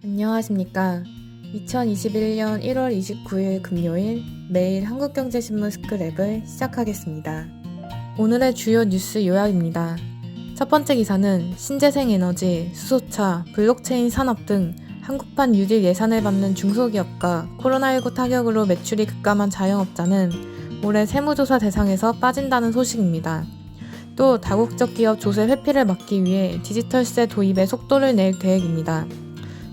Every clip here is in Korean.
안녕하십니까. 2021년 1월 29일 금요일 매일 한국경제신문 스크랩을 시작하겠습니다. 오늘의 주요 뉴스 요약입니다. 첫 번째 기사는 신재생에너지, 수소차, 블록체인 산업 등 한국판 뉴딜 예산을 받는 중소기업과 코로나19 타격으로 매출이 급감한 자영업자는 올해 세무조사 대상에서 빠진다는 소식입니다. 또 다국적 기업 조세 회피를 막기 위해 디지털세 도입에 속도를 낼 계획입니다.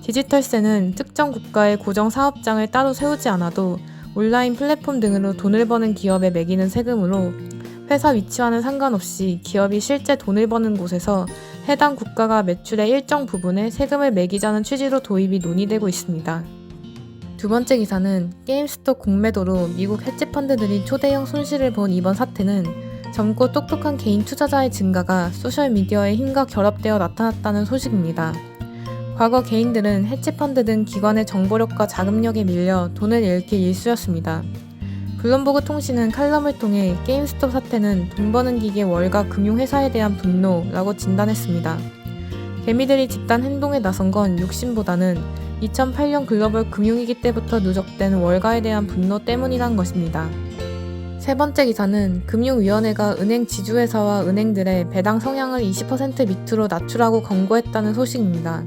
디지털세는 특정 국가의 고정 사업장을 따로 세우지 않아도 온라인 플랫폼 등으로 돈을 버는 기업에 매기는 세금으로 회사 위치와는 상관없이 기업이 실제 돈을 버는 곳에서 해당 국가가 매출의 일정 부분에 세금을 매기자는 취지로 도입이 논의되고 있습니다. 두 번째 기사는 게임스톱 공매도로 미국 헤지펀드들이 초대형 손실을 본 이번 사태는 젊고 똑똑한 개인 투자자의 증가가 소셜미디어의 힘과 결합되어 나타났다는 소식입니다. 과거 개인들은 헤지펀드 등 기관의 정보력과 자금력에 밀려 돈을 잃기 일쑤였습니다. 블룸버그 통신은 칼럼을 통해 게임스톱 사태는 돈 버는 기계 월가 금융회사에 대한 분노라고 진단했습니다. 개미들이 집단 행동에 나선 건 욕심보다는 2008년 글로벌 금융위기 때부터 누적된 월가에 대한 분노 때문이란 것입니다. 세 번째 기사는 금융위원회가 은행 지주회사와 은행들의 배당 성향을 20% 밑으로 낮추라고 권고했다는 소식입니다.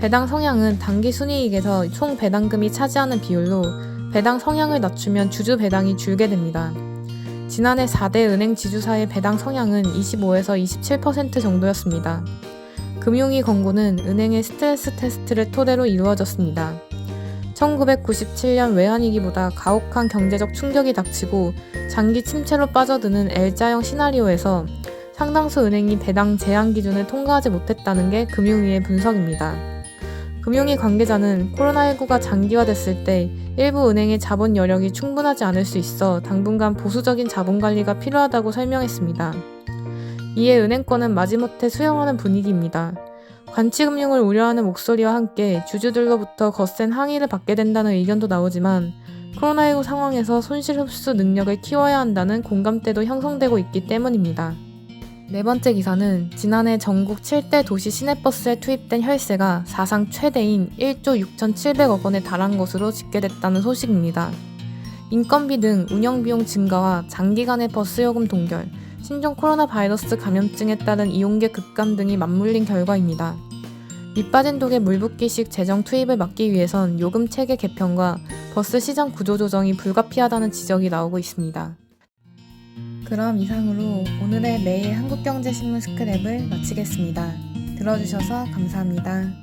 배당 성향은 당기 순이익에서 총 배당금이 차지하는 비율로 배당 성향을 낮추면 주주 배당이 줄게 됩니다. 지난해 4대 은행 지주사의 배당 성향은 25에서 27% 정도였습니다. 금융위 권고는 은행의 스트레스 테스트를 토대로 이루어졌습니다. 1997년 외환위기보다 가혹한 경제적 충격이 닥치고 장기 침체로 빠져드는 L자형 시나리오에서 상당수 은행이 배당 제한 기준을 통과하지 못했다는 게 금융위의 분석입니다. 금융위 관계자는 코로나19가 장기화됐을 때 일부 은행의 자본 여력이 충분하지 않을 수 있어 당분간 보수적인 자본 관리가 필요하다고 설명했습니다. 이에 은행권은 마지못해 수용하는 분위기입니다. 관치금융을 우려하는 목소리와 함께 주주들로부터 거센 항의를 받게 된다는 의견도 나오지만 코로나19 상황에서 손실 흡수 능력을 키워야 한다는 공감대도 형성되고 있기 때문입니다. 네 번째 기사는 지난해 전국 7대 도시 시내버스에 투입된 혈세가 사상 최대인 1조 6,700억 원에 달한 것으로 집계됐다는 소식입니다. 인건비 등 운영비용 증가와 장기간의 버스요금 동결, 신종 코로나 바이러스 감염증에 따른 이용객 급감 등이 맞물린 결과입니다. 밑빠진 독에 물 붓기식 재정 투입을 막기 위해선 요금 체계 개편과 버스 시장 구조 조정이 불가피하다는 지적이 나오고 있습니다. 그럼 이상으로 오늘의 매일 한국경제신문 스크랩을 마치겠습니다. 들어주셔서 감사합니다.